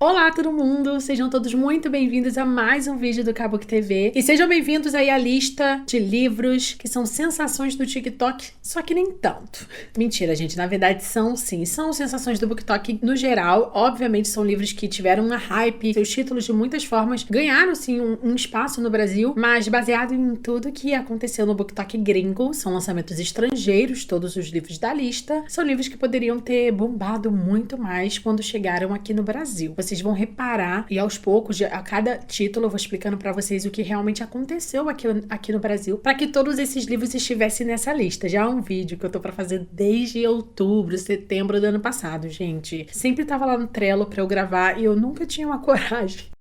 Olá todo mundo, sejam todos muito bem-vindos a mais um vídeo do Kabuki TV e sejam bem-vindos aí à lista de livros que são sensações do TikTok, só que nem tanto. Mentira, gente, na verdade são sim, são sensações do BookTok no geral. Obviamente são livros que tiveram uma hype, seus títulos de muitas formas ganharam sim um espaço no Brasil, mas baseado em tudo que aconteceu no BookTok gringo, são lançamentos estrangeiros, todos os livros da lista, são livros que poderiam ter bombado muito mais quando chegaram aqui no Brasil. Vocês vão reparar e aos poucos, a cada título eu vou explicando pra vocês o que realmente aconteceu aqui no Brasil, pra que todos esses livros estivessem nessa lista. Já é um vídeo que eu tô pra fazer desde outubro, setembro do ano passado, gente. Sempre tava lá no Trello pra eu gravar e eu nunca tinha uma coragem.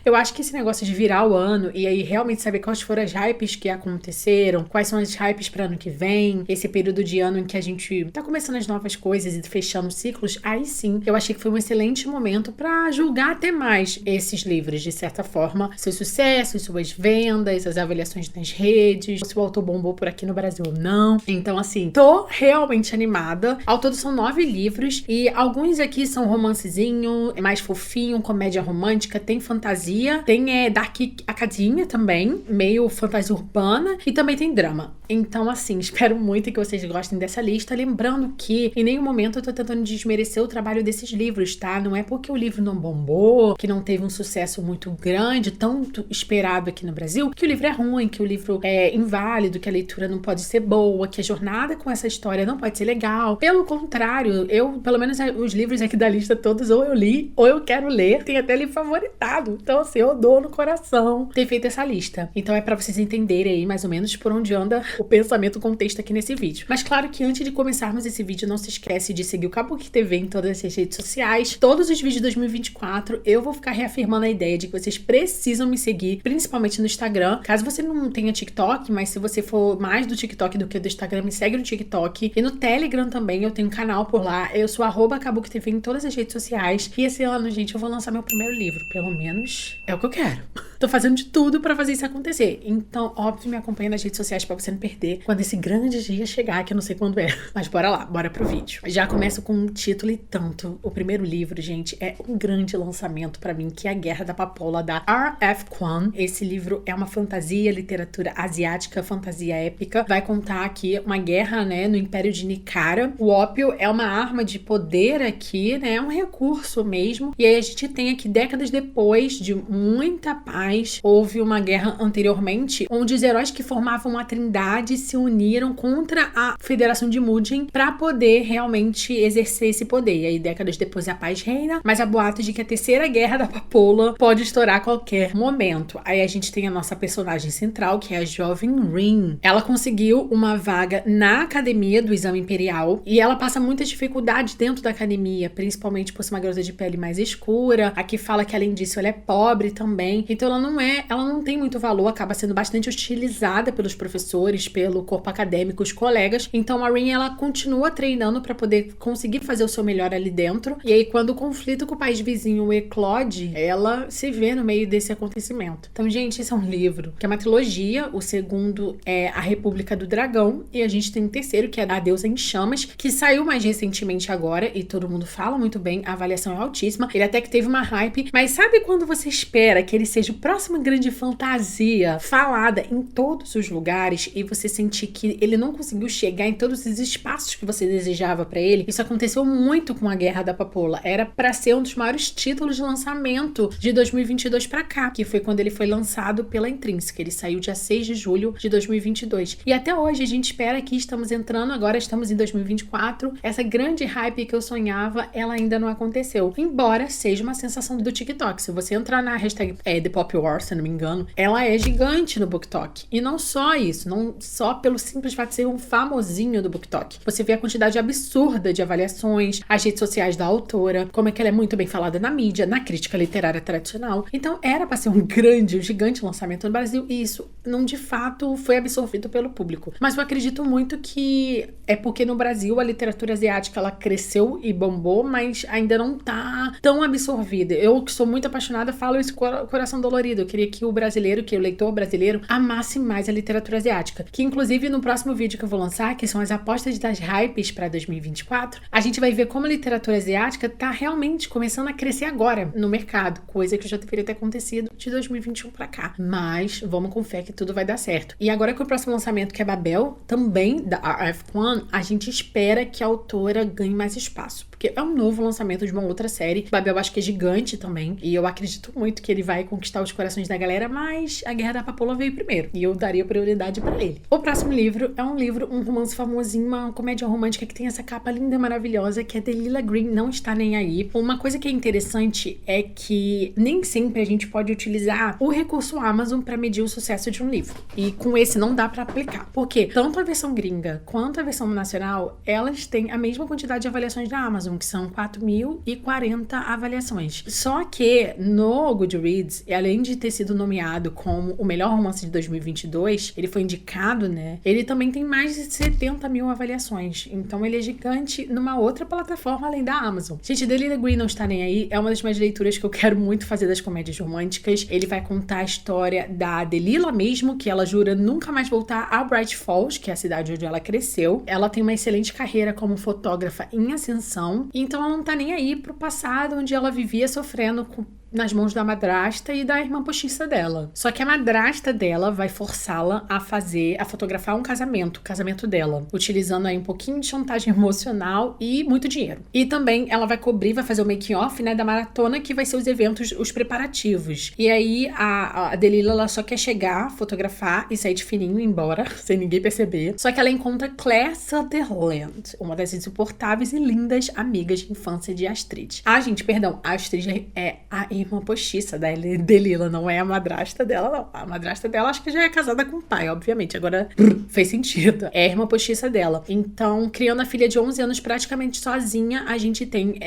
Eu acho que esse negócio de virar o ano e aí realmente saber quais foram as hypes que aconteceram, quais são as hypes para ano que vem, esse período de ano em que a gente tá começando as novas coisas e fechando ciclos, aí sim, eu achei que foi um excelente momento para julgar até mais esses livros, de certa forma, seus sucessos, suas vendas, as avaliações nas redes, se o autor bombou por aqui no Brasil ou não. Então, assim, tô realmente animada. Ao todo são 9 livros e alguns aqui são romancezinho, mais fofinho, comédia romântica, tem fantasia, tem Dark Academia também, meio fantasia urbana, e também tem drama. Então, assim, espero muito que vocês gostem dessa lista. Lembrando que em nenhum momento eu tô tentando desmerecer o trabalho desses livros, tá? Não é porque o livro não bombou, que não teve um sucesso muito grande, tanto esperado aqui no Brasil, que o livro é ruim, que o livro é inválido, que a leitura não pode ser boa, que a jornada com essa história não pode ser legal. Pelo contrário, pelo menos os livros aqui da lista todos, ou eu li, ou eu quero ler. Tem até livro favoritado. Então, assim, eu dou no coração ter feito essa lista. Então é pra vocês entenderem aí mais ou menos por onde anda o pensamento, o contexto aqui nesse vídeo. Mas claro que antes de começarmos esse vídeo, não se esquece de seguir o Kabuki TV em todas as redes sociais. Todos os vídeos de 2024 eu vou ficar reafirmando a ideia de que vocês precisam me seguir, principalmente no Instagram. Caso você não tenha TikTok, mas se você for mais do TikTok do que do Instagram, me segue no TikTok. E no Telegram também, eu tenho um canal por lá. Eu sou @Kabuki TV em todas as redes sociais. E esse ano, gente, eu vou lançar meu primeiro livro. Pelo menos é o que eu quero. Tô fazendo de tudo pra fazer isso acontecer. Então, óbvio, me acompanha nas redes sociais pra você não perder quando esse grande dia chegar, que eu não sei quando é. Mas bora lá, bora pro vídeo. Já começo com um título e tanto. O primeiro livro, gente, é um grande lançamento pra mim, que é A Guerra da Papoula, da R.F. Kuang. Esse livro é uma fantasia, literatura asiática, fantasia épica. Vai contar aqui uma guerra, né, no Império de Nicara. O ópio é uma arma de poder aqui, né, é um recurso mesmo. E aí a gente tem aqui, décadas depois de muita paz, houve uma guerra anteriormente, onde os heróis que formavam a Trindade se uniram contra a Federação de Mujin para poder realmente exercer esse poder. E aí, décadas depois, a paz reina, mas há boatos de que a terceira guerra da Papoula pode estourar a qualquer momento. Aí a gente tem a nossa personagem central, que é a jovem Rin. Ela conseguiu uma vaga na academia do exame imperial e ela passa muitas dificuldades dentro da academia, principalmente por ser uma garota de pele mais escura. Aqui fala que, além disso, ela é pobre também. Então ela não tem muito valor, acaba sendo bastante hostilizada pelos professores, pelo corpo acadêmico, os colegas. Então a Rin, ela continua treinando para poder conseguir fazer o seu melhor ali dentro. E aí, quando o conflito com o país vizinho eclode, ela se vê no meio desse acontecimento. Então, gente, esse é um livro que é uma trilogia. O segundo é A República do Dragão e a gente tem o terceiro, que é A Deusa em Chamas, que saiu mais recentemente agora e todo mundo fala muito bem, a avaliação é altíssima. Ele até que teve uma hype, mas sabe quando você espera que ele seja o próxima grande fantasia falada em todos os lugares e você sentir que ele não conseguiu chegar em todos os espaços que você desejava pra ele? Isso aconteceu muito com A Guerra da Papoula. Era pra ser um dos maiores títulos de lançamento de 2022 pra cá, que foi quando ele foi lançado pela Intrínseca. Ele saiu dia 6 de julho de 2022. E até hoje a gente espera que estamos entrando, agora estamos em 2024. Essa grande hype que eu sonhava, ela ainda não aconteceu. Embora seja uma sensação do TikTok. Se você entrar na hashtag The Pop War, se não me engano, ela é gigante no BookTok. E não só isso, não só pelo simples fato de ser um famosinho do BookTok. Você vê a quantidade absurda de avaliações, as redes sociais da autora, como é que ela é muito bem falada na mídia, na crítica literária tradicional. Então era pra ser um gigante lançamento no Brasil e isso não de fato foi absorvido pelo público. Mas eu acredito muito que é porque no Brasil a literatura asiática ela cresceu e bombou, mas ainda não tá tão absorvida. Eu que sou muito apaixonada falo isso com o coração dolorido colorido. Eu queria que o brasileiro, que o leitor brasileiro, amasse mais a literatura asiática. Que, inclusive, no próximo vídeo que eu vou lançar, que são as apostas das hypes para 2024, a gente vai ver como a literatura asiática tá realmente começando a crescer agora no mercado, coisa que já deveria ter acontecido de 2021 pra cá. Mas vamos com fé que tudo vai dar certo. E agora com o próximo lançamento, que é Babel, também da RF1, a gente espera que a autora ganhe mais espaço, porque é um novo lançamento de uma outra série. Babel acho que é gigante também, e eu acredito muito que ele vai conquistar os corações da galera, mas A Guerra da Papoula veio primeiro, e eu daria prioridade pra ele. O próximo livro é um romance famosinho, uma comédia romântica que tem essa capa linda e maravilhosa, que é Delilah Green Não Está Nem Aí. Uma coisa que é interessante é que nem sempre a gente pode utilizar o recurso Amazon pra medir o sucesso de um livro, e com esse não dá pra aplicar, porque tanto a versão gringa quanto a versão nacional, elas têm a mesma quantidade de avaliações da Amazon, que são 4.040 avaliações. Só que no Goodreads, além de ter sido nomeado como o melhor romance de 2022, ele foi indicado, né? Ele também tem mais de 70 mil avaliações. Então ele é gigante numa outra plataforma além da Amazon. Gente, Delilah Green Não Está Nem Aí é uma das minhas leituras que eu quero muito fazer das comédias românticas. Ele vai contar a história da Delilah mesmo, que ela jura nunca mais voltar a Bright Falls, que é a cidade onde ela cresceu. Ela tem uma excelente carreira como fotógrafa em ascensão, então ela não tá nem aí pro passado, onde ela vivia sofrendo nas mãos da madrasta e da irmã postiça dela. Só que a madrasta dela vai forçá-la a fotografar o casamento dela, utilizando aí um pouquinho de chantagem emocional e muito dinheiro. E também ela vai fazer o making-off, né, da maratona, que vai ser os eventos, os preparativos. E aí a Delilah, ela só quer chegar, fotografar e sair de fininho e ir embora, sem ninguém perceber. Só que ela encontra Claire Sutherland, uma das insuportáveis e lindas amigas de infância de Astrid. A Astrid é a irmã postiça da Delilah, não é a madrasta dela, não. A madrasta dela acho que já é casada com o pai, obviamente. Agora fez sentido. É a irmã postiça dela. Então, criando a filha de 11 anos praticamente sozinha, a gente tem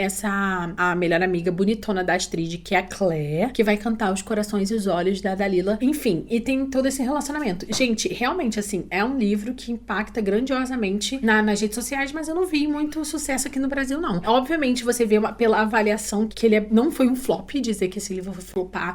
a melhor amiga bonitona da Astrid, que é a Claire, que vai cantar os corações e os olhos da Delilah. Enfim, e tem todo esse relacionamento. Gente, realmente, assim, é um livro que impacta grandiosamente nas redes sociais, mas eu não vi muito sucesso aqui no Brasil, não. Obviamente, você vê pela avaliação que ele não foi um flop, dizer que esse livro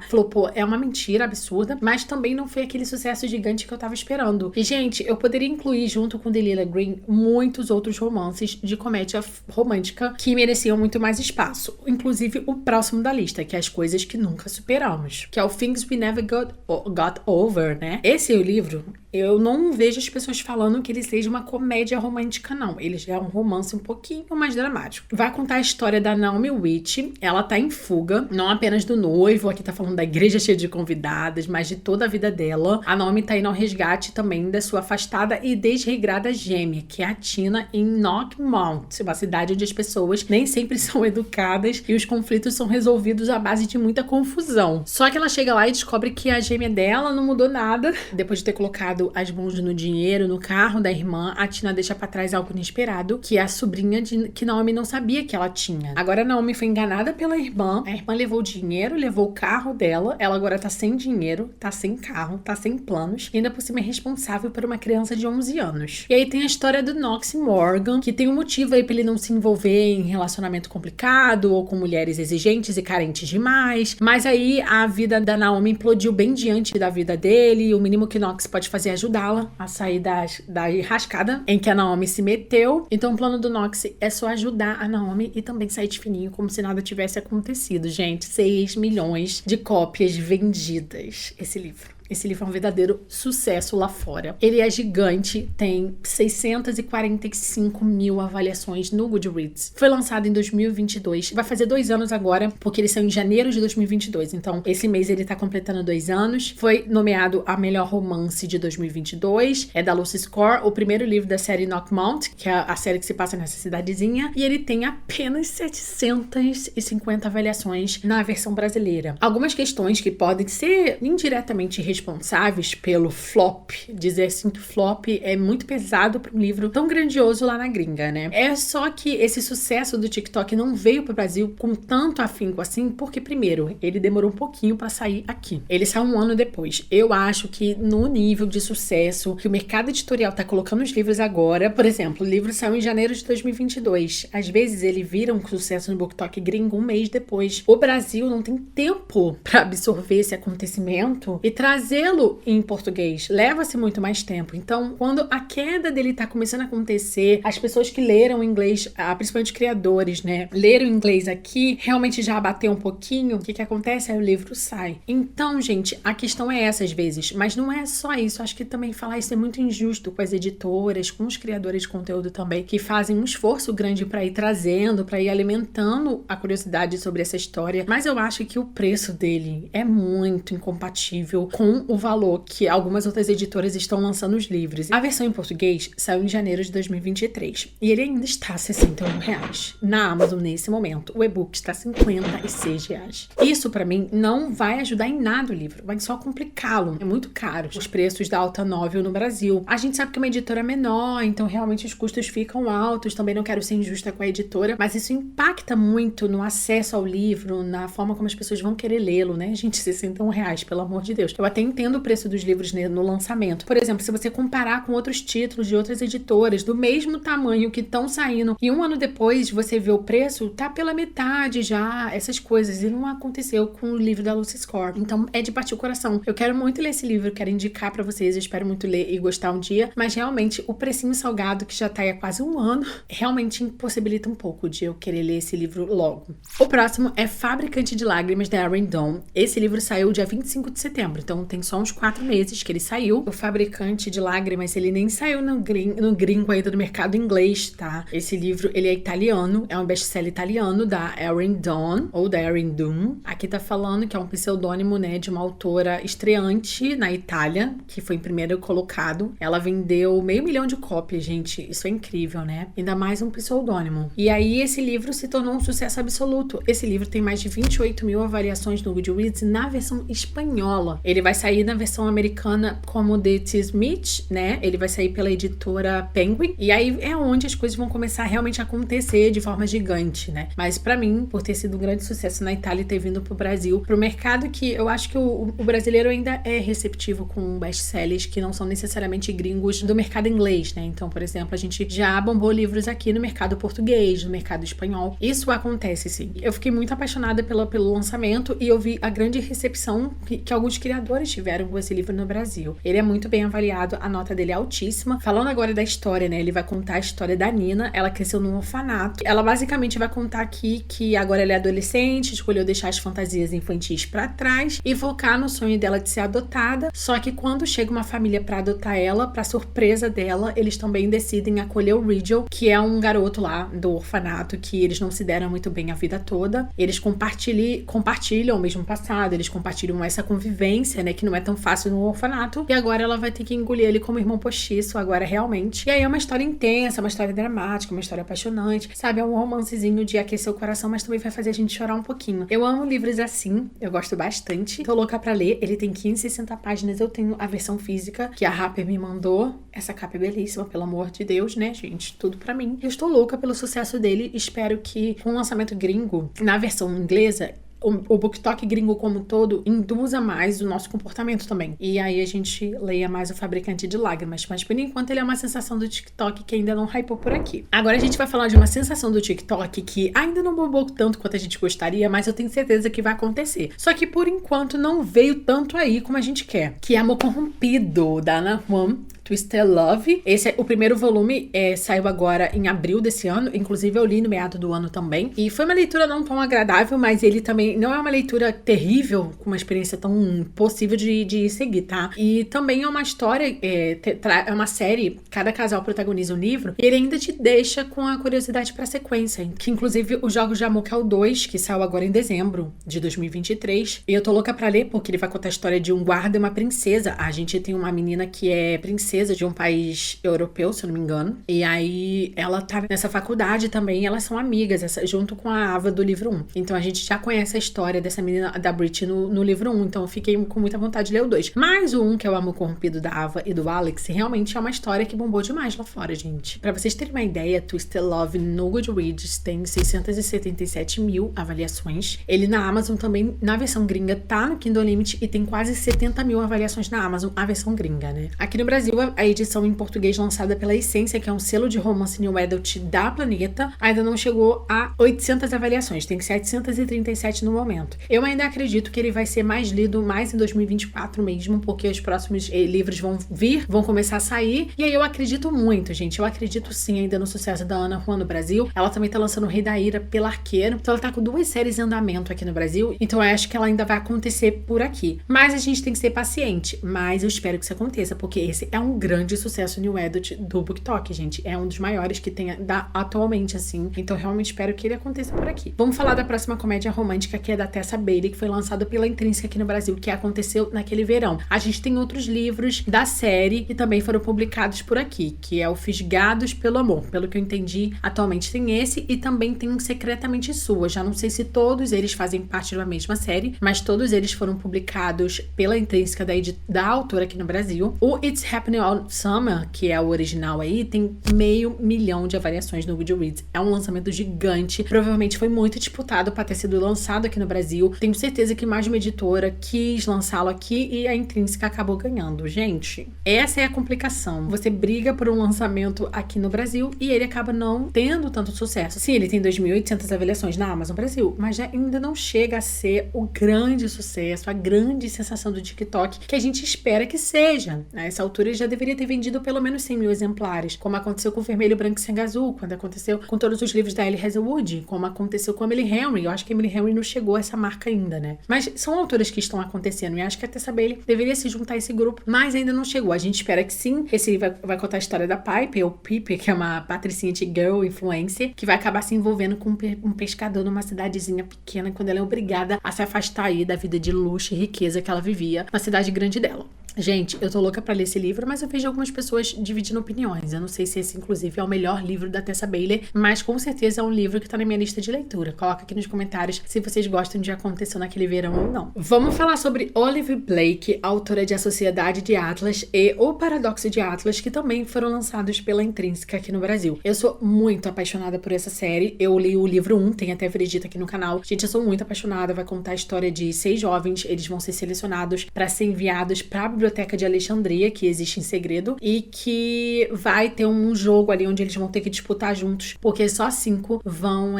flopou é uma mentira absurda, mas também não foi aquele sucesso gigante que eu tava esperando. E, gente, eu poderia incluir junto com Delilah Green muitos outros romances de comédia romântica que mereciam muito mais espaço, inclusive o próximo da lista, que é As Coisas que Nunca Superamos, que é o Things We Never Got Over, né? Esse é o livro. Eu não vejo as pessoas falando que ele seja uma comédia romântica, não. Ele já é um romance um pouquinho mais dramático. Vai contar a história da Naomi Witt. Ela tá em fuga, não apenas do noivo, aqui tá falando da igreja cheia de convidadas, mas de toda a vida dela. A Naomi tá indo ao resgate também da sua afastada e desregrada gêmea, que é a Tina, em Knockmount, uma cidade onde as pessoas nem sempre são educadas e os conflitos são resolvidos à base de muita confusão. Só que ela chega lá e descobre que a gêmea dela não mudou nada. Depois de ter colocado as mãos no dinheiro, no carro da irmã, a Tina deixa pra trás algo inesperado, que é a sobrinha que Naomi não sabia que ela tinha. Agora a Naomi foi enganada pela irmã, a irmã levou o dinheiro, levou o carro dela, ela agora tá sem dinheiro, tá sem carro, tá sem planos, e ainda por cima é responsável por uma criança de 11 anos. E aí tem a história do Knox Morgan, que tem um motivo aí pra ele não se envolver em relacionamento complicado, ou com mulheres exigentes e carentes demais, mas aí a vida da Naomi implodiu bem diante da vida dele, e o mínimo que Knox pode fazer é ajudá-la a sair da enrascada em que a Naomi se meteu. Então o plano do Knox é só ajudar a Naomi e também sair de fininho como se nada tivesse acontecido. Gente, 6 milhões de cópias vendidas esse livro. Esse livro é um verdadeiro sucesso lá fora. Ele é gigante, tem 645 mil avaliações no Goodreads. Foi lançado em 2022. Vai fazer 2 anos agora, porque ele saiu em janeiro de 2022. Então, esse mês ele tá completando 2 anos. Foi nomeado a melhor romance de 2022. É da Lucy Score, o primeiro livro da série Knockmount, que é a série que se passa nessa cidadezinha. E ele tem apenas 750 avaliações na versão brasileira. Algumas questões que podem ser indiretamente respondidas responsáveis pelo flop. Dizer assim que flop é muito pesado para um livro tão grandioso lá na gringa, né? É só que esse sucesso do TikTok não veio pro Brasil com tanto afinco assim, porque primeiro, ele demorou um pouquinho para sair aqui. Ele saiu um ano depois. Eu acho que no nível de sucesso que o mercado editorial tá colocando os livros agora, por exemplo, o livro saiu em janeiro de 2022. Às vezes ele vira um sucesso no BookTok gringo um mês depois. O Brasil não tem tempo para absorver esse acontecimento e trazê-lo em português. Leva-se muito mais tempo. Então, quando a queda dele tá começando a acontecer, as pessoas que leram inglês, principalmente criadores, né, leram inglês aqui, realmente já abateu um pouquinho, o que acontece? Aí o livro sai. Então, gente, a questão é essa às vezes, mas não é só isso. Acho que também falar isso é muito injusto com as editoras, com os criadores de conteúdo também, que fazem um esforço grande para ir trazendo, para ir alimentando a curiosidade sobre essa história. Mas eu acho que o preço dele é muito incompatível com o valor que algumas outras editoras estão lançando os livros. A versão em português saiu em janeiro de 2023 e ele ainda está R$ 61,00. Na Amazon, nesse momento, o e-book está R$ 56,00. Isso, para mim, não vai ajudar em nada o livro, vai só complicá-lo. É muito caro os preços da Alta Novel no Brasil. A gente sabe que é uma editora menor, então realmente os custos ficam altos. Também não quero ser injusta com a editora, mas isso impacta muito no acesso ao livro, na forma como as pessoas vão querer lê-lo, né? Gente, R$ 61,00, pelo amor de Deus. Eu até entendo o preço dos livros no lançamento. Por exemplo, se você comparar com outros títulos de outras editoras do mesmo tamanho que estão saindo e um ano depois você vê o preço, tá pela metade já, essas coisas. E não aconteceu com o livro da Lucy Score. Então, é de partir o coração. Eu quero muito ler esse livro, quero indicar pra vocês, eu espero muito ler e gostar um dia, mas realmente o precinho salgado, que já tá aí há quase um ano, realmente impossibilita um pouco de eu querer ler esse livro logo. O próximo é Fabricante de Lágrimas, da Erin Dawn. Esse livro saiu dia 25 de setembro, então tem só uns 4 meses que ele saiu. O Fabricante de Lágrimas, ele nem saiu no gringo ainda, do mercado inglês, tá? Esse livro, ele é italiano, é um best-seller italiano da Erin Dawn, ou da Erin Dawn. Aqui tá falando que é um pseudônimo, né, de uma autora estreante na Itália, que foi em primeiro colocado. Ela vendeu 500.000 de cópias, gente. Isso é incrível, né? Ainda mais um pseudônimo. E aí esse livro se tornou um sucesso absoluto. Esse livro tem mais de 28.000 avaliações no Goodreads na versão espanhola. Ele vai sair na versão americana como The Smith, né? Ele vai sair pela editora Penguin. E aí é onde as coisas vão começar a realmente acontecer de forma gigante, né? Mas pra mim, por ter sido um grande sucesso na Itália e ter vindo pro Brasil, pro mercado que eu acho que o brasileiro ainda é receptivo com best-sellers que não são necessariamente gringos do mercado inglês, né? Então, por exemplo, a gente já bombou livros aqui no mercado português, no mercado espanhol. Isso acontece, sim. Eu fiquei muito apaixonada pelo lançamento e eu vi a grande recepção que alguns criadores tiveram com esse livro no Brasil. Ele é muito bem avaliado, a nota dele é altíssima. Falando agora da história, né? Ele vai contar a história da Nina. Ela cresceu num orfanato. Ela basicamente vai contar aqui que agora ela é adolescente, escolheu deixar as fantasias infantis pra trás e focar no sonho dela de ser adotada. Só que quando chega uma família pra adotar ela, pra surpresa dela, eles também decidem acolher o Rigel, que é um garoto lá do orfanato que eles não se deram muito bem a vida toda. Eles compartilham o mesmo passado, eles compartilham essa convivência, né, que não é tão fácil no orfanato. E agora ela vai ter que engolir ele como irmão postiço, agora realmente. E aí é uma história intensa, uma história dramática, uma história apaixonante, sabe? É um romancezinho de aquecer o coração, mas também vai fazer a gente chorar um pouquinho. Eu amo livros assim, eu gosto bastante. Tô louca pra ler. Ele tem 560 páginas, eu tenho a versão física que a Harper me mandou. Essa capa é belíssima, pelo amor de Deus, né, gente? Tudo pra mim. Eu estou louca pelo sucesso dele. Espero que com o lançamento gringo, na versão inglesa, o BookTok gringo como um todo induza mais o nosso comportamento também. E aí a gente leia mais o Fabricante de Lágrimas. Mas por enquanto ele é uma sensação do TikTok que ainda não hypou por aqui. Agora a gente vai falar de uma sensação do TikTok que ainda não bombou tanto quanto a gente gostaria, mas eu tenho certeza que vai acontecer. Só que por enquanto não veio tanto aí como a gente quer. Que é Amor Corrompido, da Ana Huang. Twisted Love. Esse é o primeiro volume, saiu agora em abril desse ano, inclusive eu li no meado do ano também, e foi uma leitura não tão agradável, mas ele também não é uma leitura terrível, com uma experiência tão impossível de seguir, tá? E também é uma história, é uma série, cada casal protagoniza um livro, e ele ainda te deixa com a curiosidade pra sequência, que inclusive os Jogos de Amor, que é o 2, que saiu agora em dezembro de 2023, e eu tô louca pra ler, porque ele vai contar a história de um guarda e uma princesa. A gente tem uma menina que é princesa francesa de um país europeu, se eu não me engano. E aí ela tá nessa faculdade também, elas são amigas, junto com a Ava do livro 1. Então a gente já conhece a história dessa menina, da Brit, no livro 1, então eu fiquei com muita vontade de ler o 2. Mas o 1, que é o Amor Corrompido da Ava e do Alex, realmente é uma história que bombou demais lá fora, gente. Pra vocês terem uma ideia, Twisted Love no Goodreads tem 677 mil avaliações. Ele na Amazon também, na versão gringa, tá no Kindle Unlimited e tem quase 70 mil avaliações na Amazon, a versão gringa, né? Aqui no Brasil, a edição em português lançada pela Essência, que é um selo de romance New Adult da Planeta, ainda não chegou a 800 avaliações, tem 737 no momento. Eu ainda acredito que ele vai ser mais lido mais em 2024 mesmo, porque os próximos livros vão vir, vão começar a sair, e aí eu acredito muito, gente, eu acredito sim ainda no sucesso da Ana Juan no Brasil. Ela também tá lançando o Rei da Ira pela Arqueiro, então ela tá com 2 séries em andamento aqui no Brasil, então eu acho que ela ainda vai acontecer por aqui. Mas a gente tem que ser paciente, mas eu espero que isso aconteça, porque esse é um grande sucesso New Adult do BookTok, gente, é um dos maiores que tem atualmente, assim, então eu realmente espero que ele aconteça por aqui. Vamos falar da próxima comédia romântica, que é da Tessa Bailey, que foi lançada pela Intrínseca aqui no Brasil, que aconteceu naquele verão. A gente tem outros livros da série que também foram publicados por aqui, que é o Fisgados pelo Amor. Pelo que eu entendi, atualmente tem esse e também tem um Secretamente Sua. Já não sei se todos eles fazem parte de uma mesma série, mas todos eles foram publicados pela Intrínseca da autora aqui no Brasil. O It's Happening All Summer, que é o original aí, tem 500 mil de avaliações no Goodreads. É um lançamento gigante. Provavelmente foi muito disputado para ter sido lançado aqui no Brasil. Tenho certeza que mais de uma editora quis lançá-lo aqui e a Intrínseca acabou ganhando. Gente, essa é a complicação. Você briga por um lançamento aqui no Brasil e ele acaba não tendo tanto sucesso. Sim, ele tem 2.800 avaliações na Amazon Brasil, mas ainda não chega a ser o grande sucesso, a grande sensação do TikTok que a gente espera que seja. A essa altura ele já deveria ter vendido pelo menos 100 mil exemplares, como aconteceu com Vermelho, Branco e Sangue Azul, quando aconteceu com todos os livros da Ellie Hazelwood, como aconteceu com Emily Henry. Eu acho que Emily Henry não chegou a essa marca ainda, né? Mas são autoras que estão acontecendo e acho que a Tessa Bailey deveria se juntar a esse grupo, mas ainda não chegou. A gente espera que sim. Esse livro vai contar a história da Piper, ou Piper, que é uma patricinha de girl influencer, que vai acabar se envolvendo com um pescador numa cidadezinha pequena, quando ela é obrigada a se afastar aí da vida de luxo e riqueza que ela vivia na cidade grande dela. Gente, eu tô louca pra ler esse livro, mas eu vejo algumas pessoas dividindo opiniões. Eu não sei se esse, inclusive, é o melhor livro da Tessa Bailey, mas com certeza é um livro que tá na minha lista de leitura. Coloca aqui nos comentários se vocês gostam de Aconteceu Naquele Verão ou não. Vamos falar sobre Olive Blake, autora de A Sociedade de Atlas e O Paradoxo de Atlas, que também foram lançados pela Intrínseca aqui no Brasil. Eu sou muito apaixonada por essa série. Eu li o livro 1, tem até veredito aqui no canal. Gente, eu sou muito apaixonada. Vai contar a história de 6 jovens. Eles vão ser selecionados para ser enviados pra Biblioteca de Alexandria, que existe em segredo, e que vai ter um jogo ali onde eles vão ter que disputar juntos, porque só 5 vão,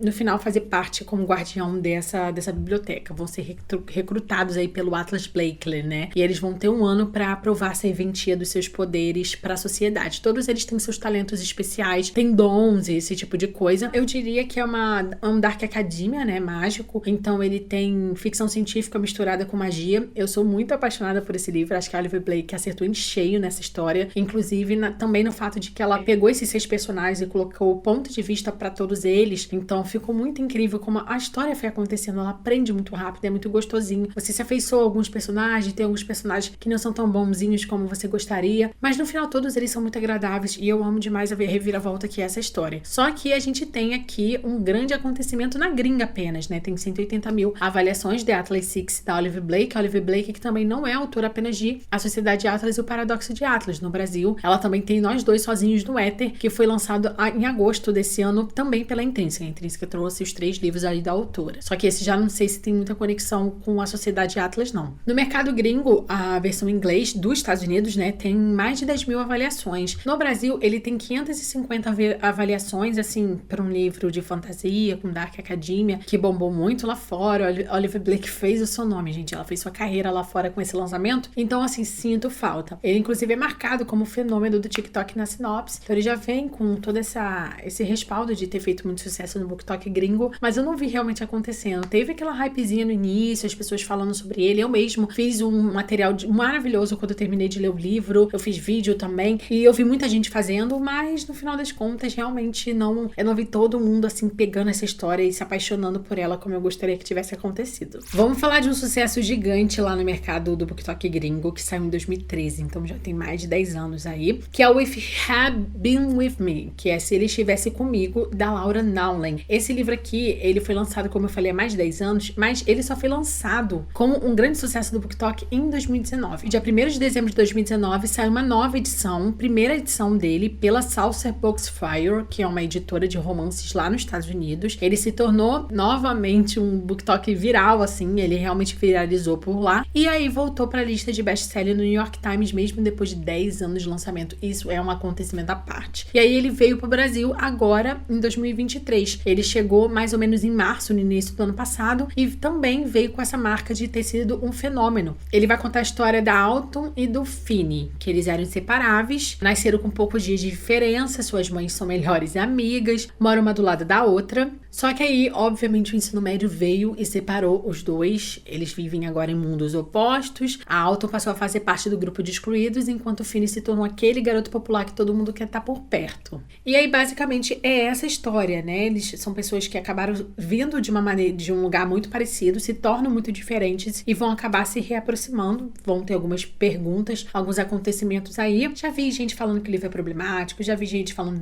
no final, fazer parte como guardião dessa biblioteca. Vão ser recrutados aí pelo Atlas Blakely, né? E eles vão ter um ano para provar a serventia dos seus poderes para a sociedade. Todos eles têm seus talentos especiais, têm dons e esse tipo de coisa. Eu diria que é um Dark Academia, né? Mágico. Então ele tem ficção científica misturada com magia. Eu sou muito apaixonada por esse livro. Acho que a Olive Blake acertou em cheio nessa história. Inclusive, também no fato de que ela pegou esses 6 personagens e colocou o ponto de vista para todos eles. Então ficou muito incrível como a história foi acontecendo. Ela aprende muito rápido, é muito gostosinho. Você se afeiçoa a alguns personagens, tem alguns personagens que não são tão bonzinhos como você gostaria. Mas no final todos eles são muito agradáveis e eu amo demais a reviravolta que é essa história. Só que a gente tem aqui um grande acontecimento na gringa apenas, né? Tem 180 mil avaliações de Atlas Six da Olive Blake. A Olive Blake que também não é autora apenas de A Sociedade de Atlas e O Paradoxo de Atlas no Brasil. Ela também tem Nós Dois Sozinhos no Éter, que foi lançado em agosto desse ano também pela Intrínseca. A Intrínseca trouxe os 3 livros aí da autora. Só que esse já não sei se tem muita conexão com A Sociedade de Atlas, não. No mercado gringo, a versão em inglês dos Estados Unidos, né, tem mais de 10 mil avaliações. No Brasil, ele tem 550 avaliações, assim, para um livro de fantasia, com Dark Academia, que bombou muito lá fora. Olive Blake fez o seu nome, gente. Ela fez sua carreira lá fora com esse lançamento. Então, assim, sinto falta. Ele, inclusive, é marcado como fenômeno do TikTok na sinopse. Então, ele já vem com todo esse respaldo de ter feito muito sucesso no BookTok gringo, mas eu não vi realmente acontecendo. Teve aquela hypezinha no início, as pessoas falando sobre ele. Eu mesmo fiz um material maravilhoso quando eu terminei de ler o livro. Eu fiz vídeo também e eu vi muita gente fazendo, mas no final das contas, realmente eu não vi todo mundo, assim, pegando essa história e se apaixonando por ela como eu gostaria que tivesse acontecido. Vamos falar de um sucesso gigante lá no mercado do BookTok gringo que saiu em 2013, então já tem mais de 10 anos aí, que é o If He Had Been With Me, que é Se Ele Estivesse Comigo, da Laura Nowlin. Esse livro aqui, ele foi lançado, como eu falei, há mais de 10 anos, mas ele só foi lançado como um grande sucesso do BookTok em 2019. Dia 1º de dezembro de 2019 saiu uma nova edição, primeira edição dele, pela Saucer Books Fire, que é uma editora de romances lá nos Estados Unidos. Ele se tornou novamente um BookTok viral, assim, ele realmente viralizou por lá, e aí voltou para a lista de best-seller no New York Times mesmo depois de 10 anos de lançamento. Isso é um acontecimento à parte. E aí ele veio para o Brasil agora em 2023. Ele chegou mais ou menos em março, no início do ano passado, e também veio com essa marca de ter sido um fenômeno. Ele vai contar a história da Autumn e do Finney, que eles eram inseparáveis, nasceram com poucos dias de diferença, suas mães são melhores amigas, moram uma do lado da outra. Só que aí, obviamente, o ensino médio veio e separou os dois. Eles vivem agora em mundos opostos. A Autumn passou a fazer parte do grupo de excluídos, enquanto o Finney se tornou aquele garoto popular que todo mundo quer estar por perto. E aí, basicamente, é essa história, né? Eles são pessoas que acabaram vindo de um lugar muito parecido, se tornam muito diferentes e vão acabar se reaproximando. Vão ter algumas perguntas, alguns acontecimentos aí. Já vi gente falando que o livro é problemático, já vi gente falando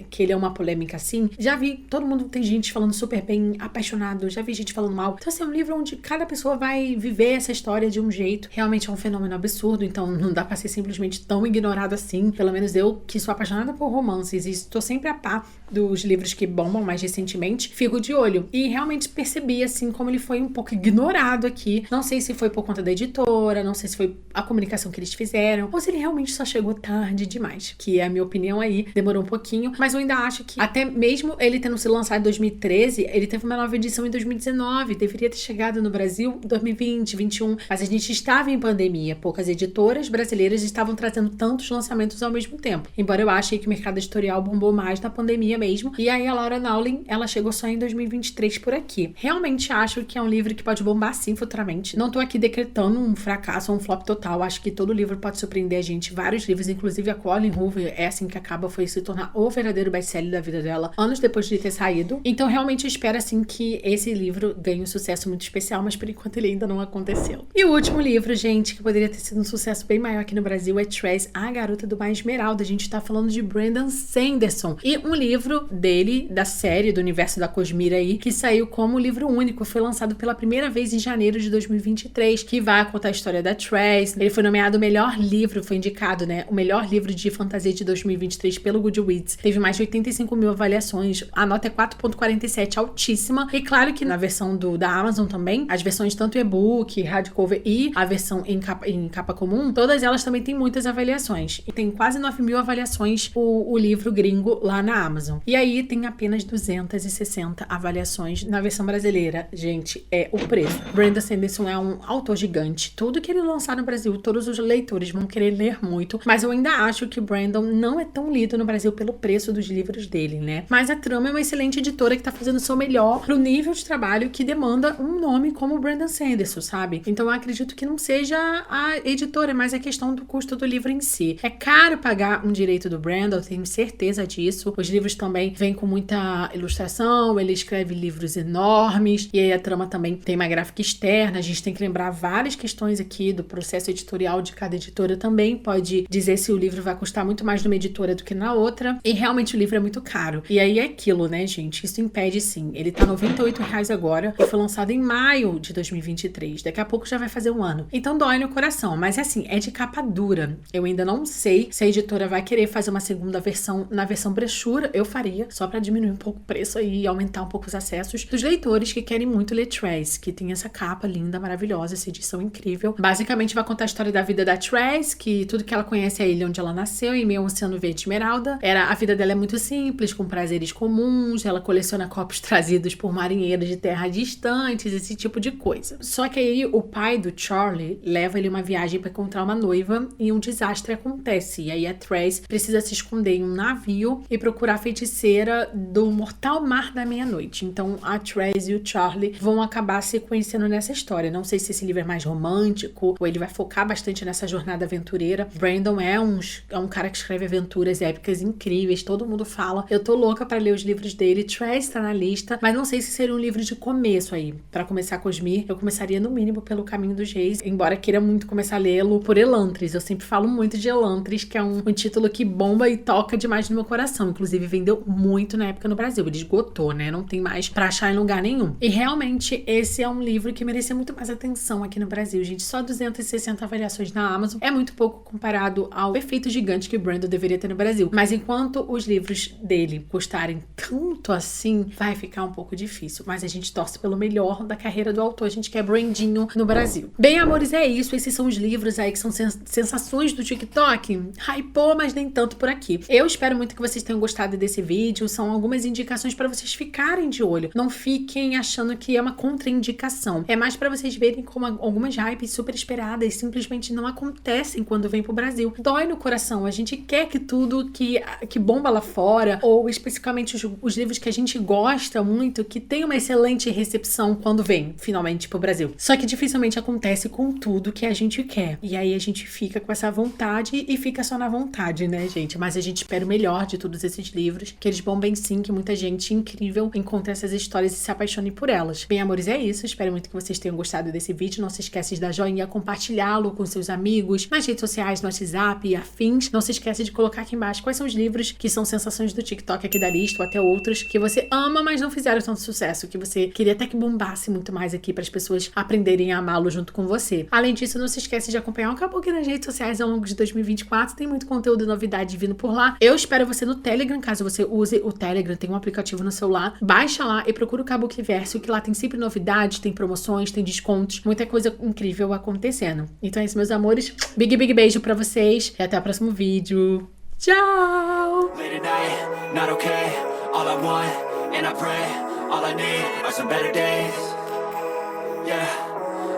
que ele é uma polêmica assim. Já vi, todo mundo tem gente falando super bem, apaixonado, já vi gente falando mal. Então, assim, é um livro onde cada pessoa vai viver essa história de um jeito. Realmente é um fenômeno absurdo, então não dá pra ser simplesmente tão ignorado assim. Pelo menos eu, que sou apaixonada por romances e estou sempre a par dos livros que bombam mais recentemente, fico de olho. E realmente percebi, assim, como ele foi um pouco ignorado aqui. Não sei se foi por conta da editora, não sei se foi a comunicação que eles fizeram, ou se ele realmente só chegou tarde demais, que é a minha opinião aí, demorou um pouquinho, mas eu ainda acho que até mesmo ele tendo se lançado em 2013, ele teve uma nova edição em 2019, deveria ter chegado no Brasil em 2020, 2021, mas a gente estava em pandemia, poucas editoras brasileiras estavam trazendo tantos lançamentos ao mesmo tempo, embora eu ache que o mercado editorial bombou mais na pandemia mesmo, e aí a Laura Nowlin, ela chegou só em 2023 por aqui. Realmente acho que é um livro que pode bombar sim futuramente, não tô aqui decretando um fracasso ou um flop total, acho que todo livro pode surpreender a gente, vários livros, inclusive a Colleen Hoover, é assim que acaba, foi se tornar o verdadeiro best-seller da vida dela, anos depois de ter saído, então realmente eu espero assim que esse livro ganhe um sucesso muito especial, mas por enquanto ele ainda não aconteceu. E o último livro, gente, que poderia ter sido um sucesso bem maior aqui no Brasil é Trace, a Garota do Mar Esmeralda. A gente tá falando de Brandon Sanderson e um livro dele, da série do universo da Cosmere aí, que saiu como livro único, foi lançado pela primeira vez em janeiro de 2023, que vai contar a história da Trace. Ele foi nomeado o melhor livro, foi indicado, né, o melhor livro de fantasia de 2023 pelo Goodreads. Teve mais de 85 mil avaliações, a nota é 4.47, altíssima. E claro que na versão da Amazon também, as versões tanto e-book, hardcover e a versão em capa comum, todas elas também têm muitas avaliações. E tem quase 9 mil avaliações o livro gringo lá na Amazon. E aí tem apenas 260 avaliações na versão brasileira. Gente, é o preço. Brandon Sanderson é um autor gigante. Tudo que ele lançar no Brasil, todos os leitores vão querer ler muito, mas eu ainda acho que Brandon não é tão lido no Brasil pelo preço dos livros dele, né? Mas a Trama é uma excelente editora que tá fazendo o seu melhor pro nível de trabalho que demanda um nome como Brandon Sanderson, sabe? Então eu acredito que não seja a editora, mas a questão do custo do livro em si. É caro pagar um direito do Brandon, tenho certeza disso. Os livros também vêm com muita ilustração, ele escreve livros enormes, e aí a Trama também tem uma gráfica externa. A gente tem que lembrar várias questões aqui do processo editorial de cada editora também. Pode dizer se o livro vai custar muito mais numa editora do que na outra, e realmente o livro é muito caro. E aí é aquilo, né, gente? Isso impede sim. Ele tá R$98 agora e foi lançado em maio de 2023. Daqui a pouco já vai fazer um ano. Então dói no coração, mas assim, é de capa dura. Eu ainda não sei se a editora vai querer fazer uma segunda versão na versão brochura. Eu faria, só pra diminuir um pouco o preço e aumentar um pouco os acessos dos leitores que querem muito ler Trace, que tem essa capa linda, maravilhosa, essa edição incrível. Basicamente vai contar a história da vida da Trace, que tudo que ela conhece é a ilha onde ela nasceu, em meio ao Oceano Verde Esmeralda. A vida dela é muito simples, com prazeres comuns, ela coleciona copos trazidos por marinheiros de terras distantes, esse tipo de coisa. Só que aí o pai do Charlie leva ele uma viagem para encontrar uma noiva e um desastre acontece. E aí a Trace precisa se esconder em um navio e procurar a feiticeira do mortal mar da meia-noite. Então a Trace e o Charlie vão acabar se conhecendo nessa história. Não sei se esse livro é mais romântico ou ele vai focar bastante nessa jornada aventureira. Brandon é um cara que escreve aventuras épicas incríveis, todo mundo fala. Eu tô louca para ler os livros dele. Trace tá na lista, mas não sei se seria um livro de começo aí. Para começar a Cosmere, eu começaria no mínimo pelo Caminho dos Reis, embora queira muito começar a lê-lo por Elantris. Eu sempre falo muito de Elantris, que é um título que bomba e toca demais no meu coração. Inclusive, vendeu muito na época no Brasil. Ele esgotou, né? Não tem mais pra achar em lugar nenhum. E realmente, esse é um livro que merecia muito mais atenção aqui no Brasil, gente. Só 260 avaliações na Amazon é muito pouco comparado ao efeito gigante que o Brandon deveria ter no Brasil. Mas enquanto os livros dele custarem tanto assim, vai ficar um pouco difícil. Mas a gente torce pelo melhor da carreira do autor. A gente quer brandinho no Brasil. Bem, amores, é isso. Esses são os livros aí que são sensações do TikTok. Hypou, mas nem tanto por aqui. Eu espero muito que vocês tenham gostado desse vídeo. São algumas indicações para vocês ficarem de olho. Não fiquem achando que é uma contraindicação. É mais para vocês verem como algumas hypes super esperadas simplesmente não acontecem quando vem pro Brasil. Dói no coração. A gente quer que tudo que bomba lá fora, ou especificamente os livros que a gente gosta muito, que tem uma excelente recepção quando vem, finalmente, pro Brasil. Só que dificilmente acontece com tudo que a gente quer. E aí a gente fica com essa vontade e fica só na vontade, né, gente? Mas a gente espera o melhor de todos esses livros, que eles bombem sim, que muita gente incrível encontre essas histórias e se apaixone por elas. Bem, amores, é isso. Espero muito que vocês tenham gostado desse vídeo. Não se esquece de dar joinha, compartilhá-lo com seus amigos, nas redes sociais, no WhatsApp e afins. Não se esquece de colocar aqui embaixo quais são os livros que são sensações do TikTok aqui da lista, ou até outros que você ama, mas não fizeram tanto sucesso, que você queria até que bombasse muito mais aqui para as pessoas aprenderem a amá-lo junto com você. Além disso, não se esquece de acompanhar o Kabuki nas redes sociais ao longo de 2024. Tem muito conteúdo e novidade vindo por lá. Eu espero você no Telegram, caso você use o Telegram, tem um aplicativo no celular. Baixa lá e procura o Kabuki Verso, que lá tem sempre novidades, tem promoções, tem descontos, muita coisa incrível acontecendo. Então é isso, meus amores. Big beijo pra vocês e até o próximo vídeo. Tchau!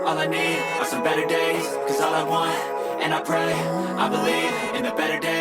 All I need are some better days, 'cause all I want, and I pray, I believe in the better days.